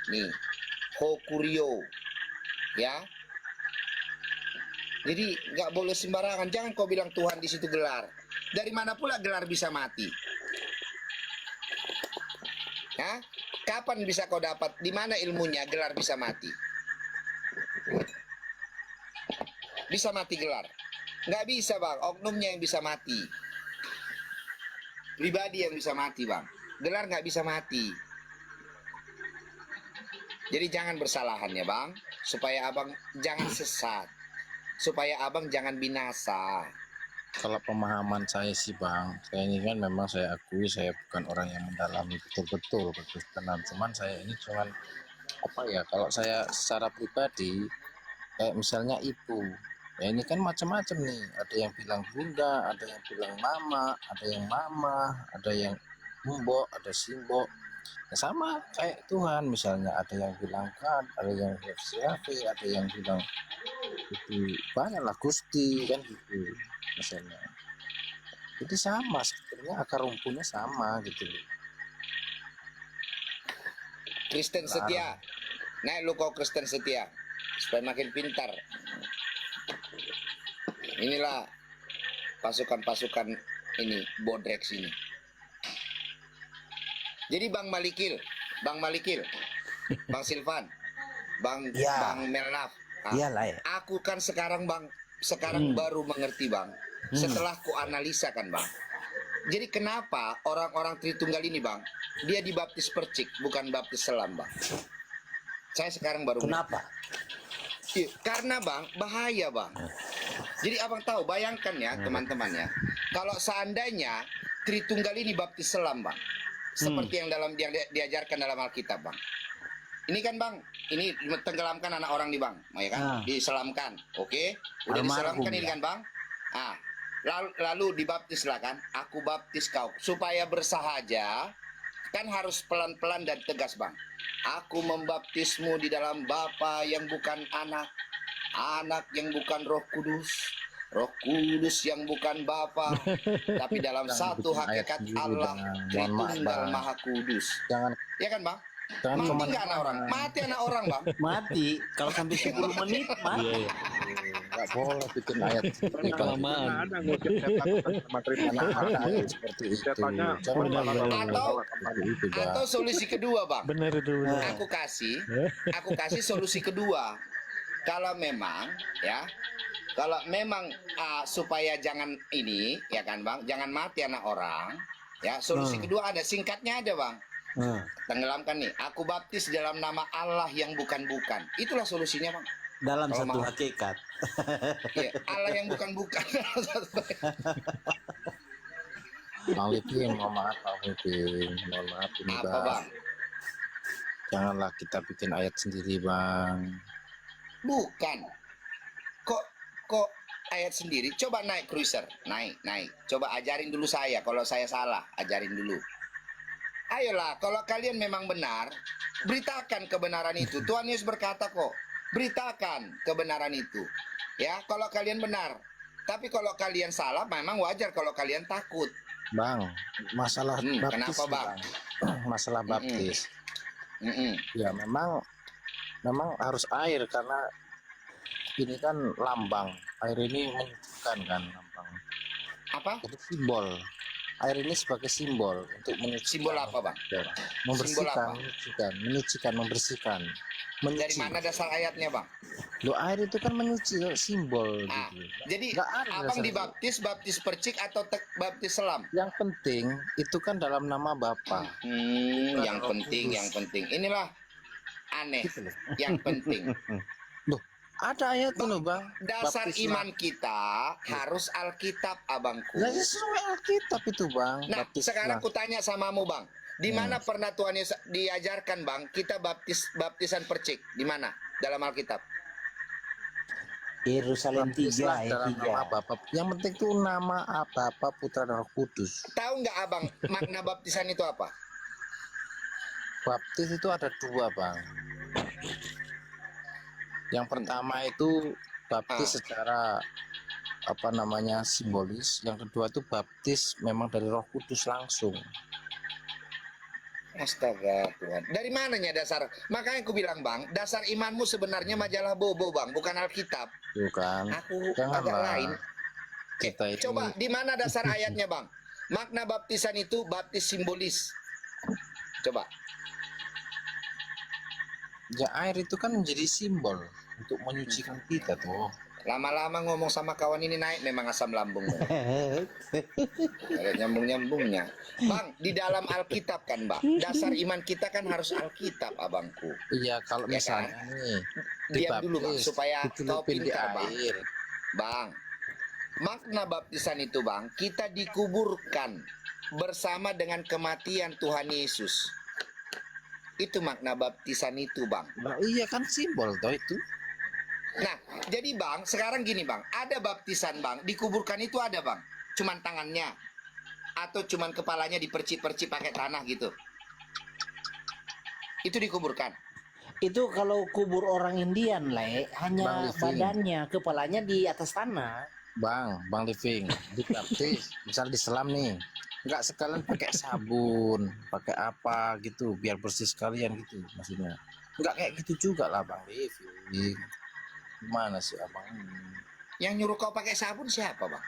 S1: Nih, Hokurio. Ya. Jadi nggak boleh sembarangan. Jangan kau bilang Tuhan di situ gelar. Dari mana pula gelar bisa mati? Hah? Kapan bisa kau dapat? Di mana ilmunya gelar bisa mati? Bisa mati gelar? Nggak bisa, Bang. Oknumnya yang bisa mati. Pribadi yang bisa mati, Bang. Gelar nggak bisa mati. Jadi jangan bersalahan ya, Bang. Supaya abang jangan sesat. Supaya abang jangan binasa.
S6: Kalau pemahaman saya sih, Bang, saya ini kan memang saya akui saya bukan orang yang mendalami betul-betul kekristenan. Cuman saya ini cuman apa ya, kalau saya secara pribadi kayak misalnya ibu, ya ini kan macam-macam nih. Ada yang bilang bunda, ada yang bilang mama, ada yang mbok, ada simbok. Ya sama kayak Tuhan, misalnya ada yang bilang kan, ada yang Yahweh, ada yang bilang itu banyaklah Gusti kan gitu misalnya. Jadi sama sebenarnya, akar rumputnya sama gitu.
S1: Kristen setia. Naik lu kau Kristen setia. Supaya makin pintar. Inilah pasukan-pasukan ini, bodrek sini. Jadi Bang Malikil, Bang Silvan, Bang Melnaf.
S10: Iyalah ya.
S1: Aku kan sekarang, Bang, baru mengerti, Bang. Setelah ku analisa kan, Bang. Jadi kenapa orang-orang Tritunggal ini bang, dia dibaptis percik, bukan baptis selam bang? Saya sekarang baru.
S9: Kenapa?
S1: Iya, karena bang, bahaya bang. Jadi abang tahu, bayangkan ya teman-teman ya, kalau seandainya Tritunggal ini baptis selam bang, seperti yang diajarkan dalam Alkitab bang. Ini kan bang, ini tenggelamkan anak orang nih bang, ya kan? Diselamkan, oke? Udah diselamkan ini kan bang? Ah, lalu dibaptis lah kan? Aku baptis kau supaya bersahaja, kan harus pelan-pelan dan tegas bang. Aku membaptismu di dalam Bapa yang bukan anak, anak yang bukan Roh Kudus, Roh Kudus yang bukan Bapa, tapi dalam satu hakikat Allah Tritunggal Maha Kudus.
S6: Jangan,
S1: Ya kan bang?
S6: jangan
S1: Mati
S6: kemana
S1: nggak anak orang? Mati anak orang bang?
S9: Mati. Kalau sampai 10 menit mati.
S6: nggak boleh bikin ayat seperti itu.
S7: Ada ngusir setan sama Tritunggal.
S6: Mana ada ayat seperti itu.
S7: Setannya
S6: Jangan
S1: Atau solusi kedua bang,
S3: Benar itu.
S1: aku kasih solusi kedua. Kalau memang ya, kalau memang supaya jangan ini ya kan bang, jangan mati anak orang ya, solusi kedua ada, singkatnya ada bang. Tenggelamkan nih, aku baptis dalam nama Allah yang bukan-bukan. Itulah solusinya bang.
S9: Dalam
S1: Kalau
S9: satu
S1: mau.
S9: hakikat.
S1: Iya, Allah yang bukan-bukan.
S6: Bang Living, mohon maaf Bang Living, mohon maaf ini
S1: Apa
S6: Bang.
S1: bang?
S6: Janganlah kita bikin ayat sendiri Bang.
S1: Bukan. Kok ayat sendiri? Coba naik cruiser, naik. Coba ajarin dulu saya. Kalau saya salah, ajarin dulu. Ayolah, kalau kalian memang benar, beritakan kebenaran itu. Tuhan Yesus berkata kok, beritakan kebenaran itu. Ya, kalau kalian benar. Tapi kalau kalian salah, memang wajar kalau kalian takut.
S6: Bang, masalah baptis
S1: kenapa,
S6: nih,
S1: Bang?
S6: Masalah baptis. Ya memang harus air karena ini kan lambang. Air ini menunjukkan kan lambang.
S1: Apa?
S6: Itu simbol. Air ini sebagai simbol untuk menyucikan.
S1: Simbol apa, Bang?
S6: Membersihkan,
S1: Simbol apa?
S6: menyucikan, membersihkan.
S1: Dari mana dasar ayatnya, Bang?
S6: Loh, air itu kan menyuci, simbol gitu.
S1: Jadi
S6: Nggak ada
S1: abang
S6: dasar.
S1: baptis percik atau baptis selam?
S6: Yang penting itu kan dalam nama Bapa.
S1: Yang penting. Inilah aneh.
S6: Gitu loh.
S1: Yang penting.
S6: Loh, ada ayat loh Bang.
S1: Dasar
S6: Baptis
S1: iman kita harus Alkitab, abangku.
S6: Lah sesuai Alkitab itu Bang.
S1: Nah,
S6: Baptis
S1: sekarang
S6: lah.
S1: kutanya samamu, Bang. Di mana pernah Tuhan Yesus diajarkan, Bang, kita baptisan percik? Di mana? Dalam Alkitab.
S9: Yerusalem 3
S6: Baptislah
S9: ayat
S6: dalam
S9: 3.
S6: nama Bapa. Yang penting itu nama Bapa, Putra dan Roh Kudus.
S1: Tahu nggak, Abang, makna baptisan itu apa?
S6: Baptis itu ada dua Bang. Yang pertama itu baptis secara simbolis. Yang kedua itu baptis memang dari Roh Kudus langsung.
S1: Astaga Tuhan. Dari mananya dasar? Makanya aku bilang, Bang, dasar imanmu sebenarnya majalah Bobo, Bang, bukan Alkitab.
S6: Tuh kan.
S1: Aku
S6: Janganlah
S1: agak lain.
S6: kita ini.
S1: Coba di mana dasar ayatnya, Bang? Makna baptisan itu baptis simbolis. Coba.
S6: Ya air itu kan menjadi simbol untuk menyucikan kita tuh.
S1: Lama-lama ngomong sama kawan ini naik memang asam lambung. Ada nyambung-nyambungnya. Bang, di dalam Alkitab kan, Bang. Dasar iman kita kan harus Alkitab, abangku.
S6: Iya, kalau
S1: Ya
S6: misalnya
S1: kan?
S6: nih
S1: Diam dulu, Bang, supaya kau
S6: dicelupin di
S1: pintar, Bang.
S6: air.
S1: Bang, makna baptisan itu, Bang, kita dikuburkan bersama dengan kematian Tuhan Yesus. Itu makna baptisan itu, Bang.
S6: Nah, iya kan simbol toh itu.
S1: Nah, jadi Bang, sekarang gini, Bang, ada baptisan, Bang, dikuburkan itu ada, Bang, cuman tangannya atau cuman kepalanya dipercik-percik pakai tanah gitu. Itu dikuburkan.
S9: Itu kalau kubur orang Indian, Le, hanya
S6: Bang Living.
S9: badannya, kepalanya di atas tanah.
S6: Bang Living, dibaptis, misal diselam nih, nggak sekalian pakai sabun, pakai apa gitu, biar bersih sekalian gitu maksudnya. Nggak kayak gitu juga lah Bang Living. Gimana sih abang ini?
S1: Yang nyuruh kau pakai sabun siapa, Bang?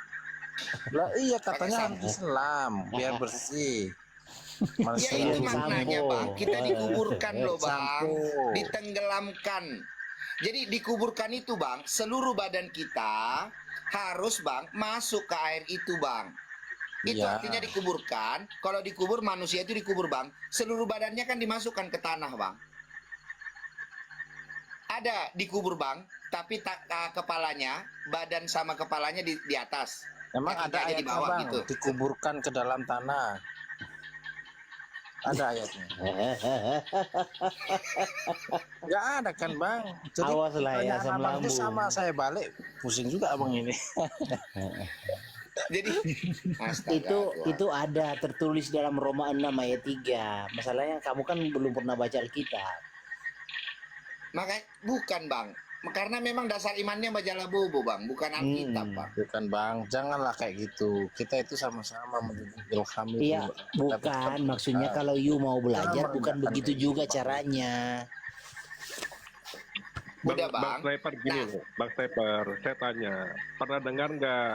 S6: Lah iya
S1: Pakai
S6: katanya harus
S1: sabun.
S6: diselam biar bersih.
S1: Ya itu maknanya, Bang. Kita dikuburkan loh, Bang.
S6: Sampo.
S1: Ditenggelamkan. Jadi dikuburkan itu, Bang, seluruh badan kita harus, Bang, masuk ke air itu, Bang. Itu
S6: Iya.
S1: artinya dikuburkan. Kalau dikubur manusia itu dikubur bang, seluruh badannya kan dimasukkan ke tanah bang. Ada dikubur bang, tapi kepalanya, badan sama kepalanya di atas.
S6: Emang ada
S1: Kakinya di
S6: ayatnya
S1: bawah
S6: bang,
S1: gitu.
S6: dikuburkan ke dalam tanah. Ada ayatnya. Nggak ada kan bang. Jadi
S2: Awas lah ya,
S6: pertanyaan
S2: asam
S6: abang itu
S2: lambung.
S6: sama saya balik, pusing juga abang ini.
S1: Jadi astaga,
S2: Itu ada tertulis dalam Roma 6 ayat 3. Masalahnya kamu kan belum pernah baca Alkitab.
S1: makanya bukan bang, karena memang dasar imannya majalah bobo bang, bukan Alkitab bang.
S6: Bukan bang, janganlah kayak gitu. Kita itu sama-sama mendidik ilham itu.
S2: Iya, bukan. Maksudnya kalau you mau belajar bukan begitu juga caranya.
S1: Udah
S7: Bang
S1: bang.
S7: Sniper gini loh, Bang Sniper, saya tanya, pernah dengar nggak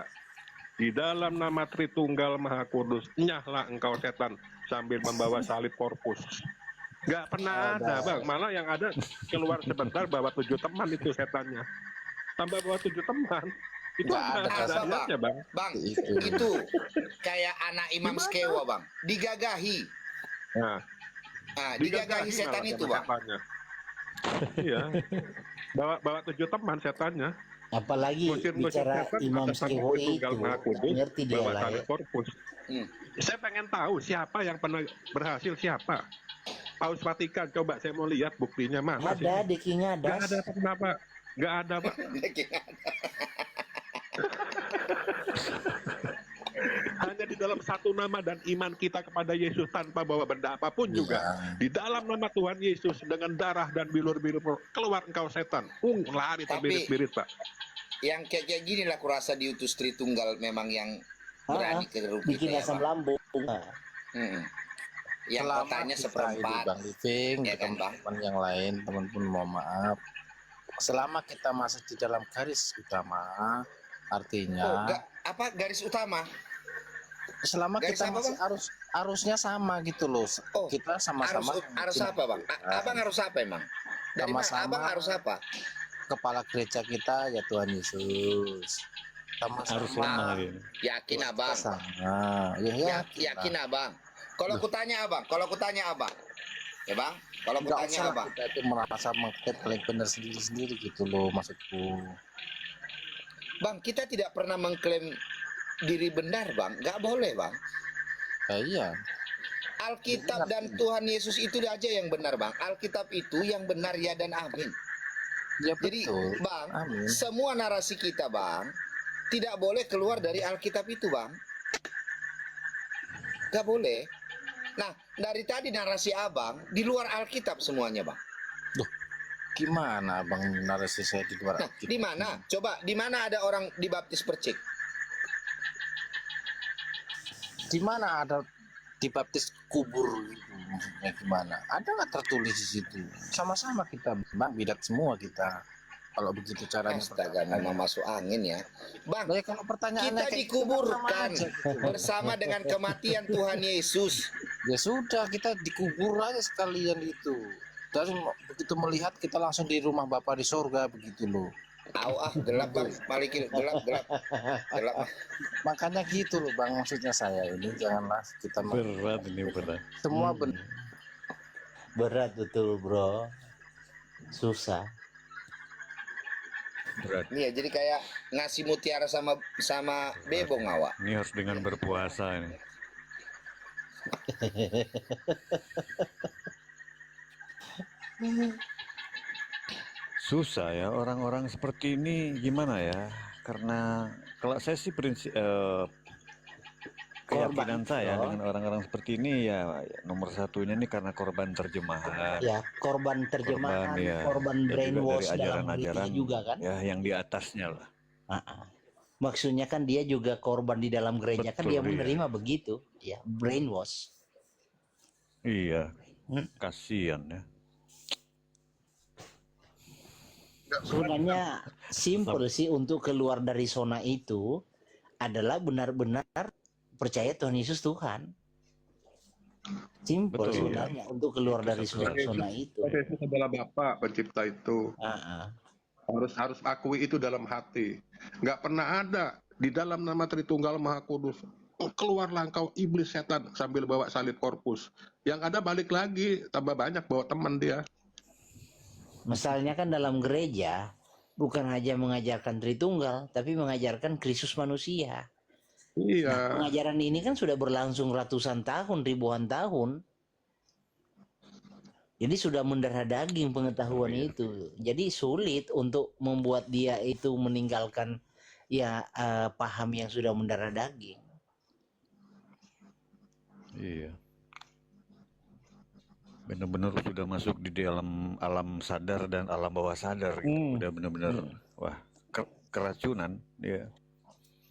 S7: di dalam nama Tritunggal Maha Kudus, nyahlah engkau setan sambil membawa salib korpus. Nggak pernah ada bang, malah yang ada keluar sebentar bawa 7 teman itu setannya. Tambah bawa 7 teman, itu
S6: Nggak
S7: ada
S6: ada,
S7: ayatnya bang.
S1: Bang, itu kayak anak Imam Skewa bang, digagahi.
S7: Nah,
S1: Digagahi setan
S7: malah
S1: itu
S7: sama
S1: bang.
S7: setannya. Iya, bawa 7 teman setannya.
S2: Apalagi
S7: Ngusir-ngusir
S2: bicara
S7: setan
S2: Imam
S7: atas nama
S2: Skewo
S7: Tritunggal
S2: itu,
S7: Maha Kudus,
S2: ngerti dia
S7: bawa
S2: lah
S7: salib
S2: ya.
S7: korpus. Saya pengen tahu siapa yang pernah berhasil, siapa. Paus Vatikan, coba saya mau lihat buktinya mana sih?
S2: Ada di King
S7: Nggak
S2: Adas.
S7: ada pernah pak, nggak ada pak. Hanya di dalam satu nama dan iman kita kepada Yesus tanpa bawa benda apapun juga. Di dalam nama Tuhan Yesus dengan darah dan bilur-bilur keluar engkau setan. Lari terbirit-birit pak.
S1: Yang kayak gini lah kurasa diutus Tritunggal memang yang berani ke grup
S2: Bikin
S1: kita ya
S2: asam
S1: bang.
S2: lambung.
S1: Yang
S6: Selama
S1: kotanya
S6: kita
S1: seperempat.
S6: ini, Bang Living,
S1: Ya kan, Bang?
S6: teman-teman yang lain, teman pun mohon maaf. Selama kita masih di dalam garis utama, artinya
S1: Garis utama.
S6: selama
S1: garis
S6: kita
S1: apa,
S6: masih arusnya sama gitu loh. Kita sama-sama
S1: Harus apa bang? Abang harus apa emang? Dari mana?
S6: Sama-sama.
S1: Abang harus apa?
S6: Kepala gereja kita ya Tuhan Yesus. Sama-sama.
S1: Yakin abang?
S6: Sama. Ya,
S1: Yakin abang? Kalau kutanya abang, ya bang? Kalau
S6: Nggak
S1: kutanya
S6: usah lah
S1: abang,
S6: kita itu merasa mengklaim paling benar sendiri-sendiri gitu loh maksudku.
S1: bang kita tidak pernah mengklaim diri benar bang, nggak boleh bang.
S6: Iya.
S1: Alkitab dan Tuhan Yesus itu aja yang benar bang. Alkitab itu yang benar ya dan amin.
S6: Ya,
S1: Jadi
S6: betul.
S1: bang,
S6: Amin.
S1: semua narasi kita bang tidak boleh keluar dari Alkitab itu bang. Gak boleh. Nah, dari tadi narasi abang di luar Alkitab semuanya bang.
S6: Loh, gimana abang narasi saya di luar
S1: Nah, di mana? Coba, di mana ada orang dibaptis percik?
S6: Di mana ada dibaptis kubur gitu, maksudnya gimana? Ada nggak tertulis di situ? Sama-sama kita bang bidat semua kita. Kalau begitu caranya.
S1: Astaga, memang masuk angin ya. Bang,
S6: kalau pertanyaannya
S1: kita
S6: kayak
S1: dikuburkan
S6: gitu, sama aja gitu.
S1: bersama dengan kematian Tuhan Yesus.
S6: Ya sudah, kita dikubur aja sekalian itu. Dan begitu melihat kita langsung di rumah Bapa di sorga begitu loh.
S1: Gelap bang, balikin gelap.
S6: Makanya gitu loh bang, maksudnya saya ini janganlah kita
S4: berat ini berat.
S6: Semua benar.
S2: Berat betul bro, susah.
S4: Berat.
S1: Iya, jadi kayak ngasih mutiara sama bebong awak.
S4: Ini harus dengan berpuasa ini. Susah ya orang-orang seperti ini gimana ya? Karena kalau saya sih prinsip keyakinan saya dengan orang-orang seperti ini ya nomor satunya ini karena korban terjemahan.
S2: Ya, korban terjemahan, korban
S4: ya
S2: brainwash
S4: dari
S2: dalam
S4: ajaran-ajaran
S2: juga kan?
S4: Ya, yang di atasnya lah.
S2: Maksudnya kan dia juga korban di dalam gereja. Kan
S4: Betul,
S2: dia menerima begitu, ya brainwash.
S4: Iya, kasihan ya.
S2: Sebenarnya simpel sih untuk keluar dari zona itu adalah benar-benar percaya Tuhan Yesus Tuhan. Simpel
S7: Betul,
S2: sebenarnya untuk keluar dari zona itu.
S7: Yesus adalah Bapa pencipta itu. Harus akui itu dalam hati. Nggak pernah ada di dalam nama Tritunggal Maha Kudus keluarlah engkau iblis setan sambil bawa salib korpus. Yang ada balik lagi tambah banyak bawa teman dia.
S2: Misalnya kan dalam gereja bukan hanya mengajarkan Tritunggal, tapi mengajarkan Kristus manusia. Nah,
S7: Iya.
S2: pengajaran ini kan sudah berlangsung ratusan tahun, ribuan tahun. Jadi sudah mendarah daging pengetahuan itu. Jadi sulit untuk membuat dia itu meninggalkan ya paham yang sudah mendarah daging.
S4: Iya. Benar-benar sudah masuk di dalam alam sadar dan alam bawah sadar gitu. Udah benar-benar wah keracunan ya.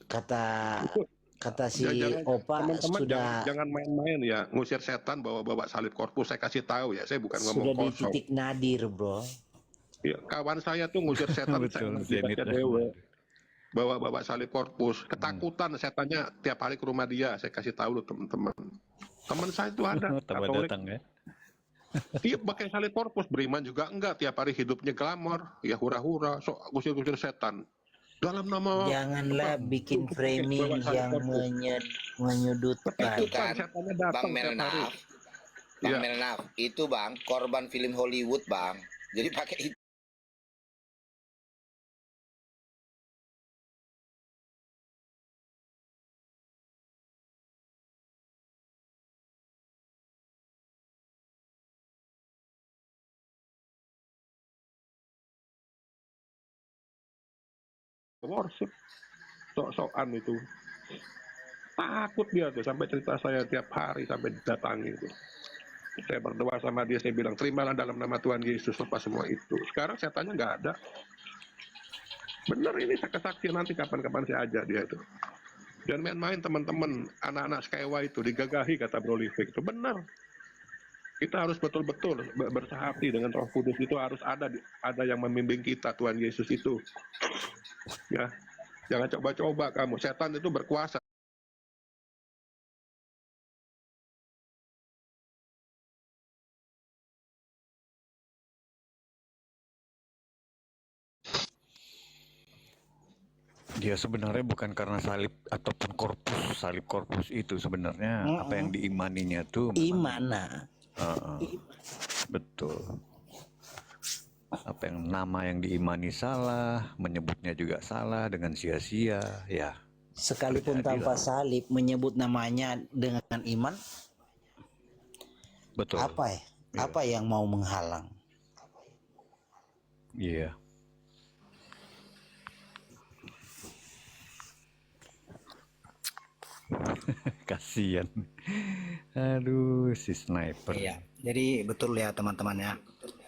S2: Kata si
S7: Jangan,
S2: Opa
S7: teman-teman
S2: sudah
S7: jangan main-main ya, ngusir setan bawa salib korpus. Saya kasih tahu ya, saya bukan
S2: sudah
S7: ngomong
S2: di
S7: kosong.
S2: titik nadir, bro.
S7: Ya, kawan saya tuh ngusir setan,
S4: Betul,
S7: saya
S4: zenit.
S7: baca dewa. Bawa salib korpus, ketakutan setannya tiap hari ke rumah dia. Saya kasih tahu loh teman-teman. Teman saya itu ada
S4: Tambah
S7: Katolik.
S4: datang ya.
S7: Dia pakai salib korpus, beriman juga enggak, tiap hari hidupnya glamor, ya hura-hura, sok gusir-gusir setan. Dalam nama
S2: Janganlah bikin framing
S7: bawa salib
S2: yang
S7: korpus.
S2: menyudutkan.
S1: Itu kan
S7: Setannya
S1: Bang
S7: datang tiap hari.
S1: Melnaf, Bang
S7: Iya.
S1: Melnaf, itu Bang korban film Hollywood Bang. Jadi pakai itu.
S7: Worship sok-sokan itu, takut dia tuh sampai cerita saya tiap hari sampai didatangi itu. Saya berdoa sama dia, saya bilang terimalah dalam nama Tuhan Yesus lepas semua itu. Sekarang setannya nggak ada. Bener ini kesaksian, nanti kapan-kapan saya ajak dia itu. Dan main-main teman-teman, anak-anak Skywa itu digagahi kata Bro Livik itu benar. Kita harus betul-betul bersahati dengan Roh Kudus, itu harus ada yang membimbing kita, Tuhan Yesus itu. Ya, jangan coba-coba kamu. Setan itu berkuasa.
S4: Dia sebenarnya bukan karena salib ataupun salib korpus itu sebenarnya apa yang diimaninya tuh
S2: Imana.
S4: Betul. Apa yang nama yang diimani salah, menyebutnya juga salah dengan sia-sia, ya.
S2: Sekalipun tanpa salib menyebut namanya dengan iman,
S4: Betul.
S2: apa yang mau menghalang?
S4: Iya. Kasian. Aduh, si sniper.
S10: Iya, jadi betul ya teman-teman ya.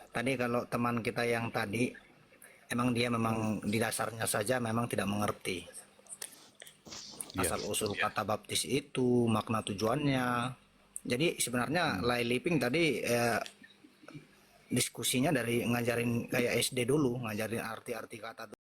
S10: Tadi kalau teman kita yang tadi, emang dia memang di dasarnya saja memang tidak mengerti asal usul kata baptis itu, makna tujuannya. Jadi sebenarnya Lai Liping tadi diskusinya dari ngajarin kayak SD dulu, ngajarin arti-arti kata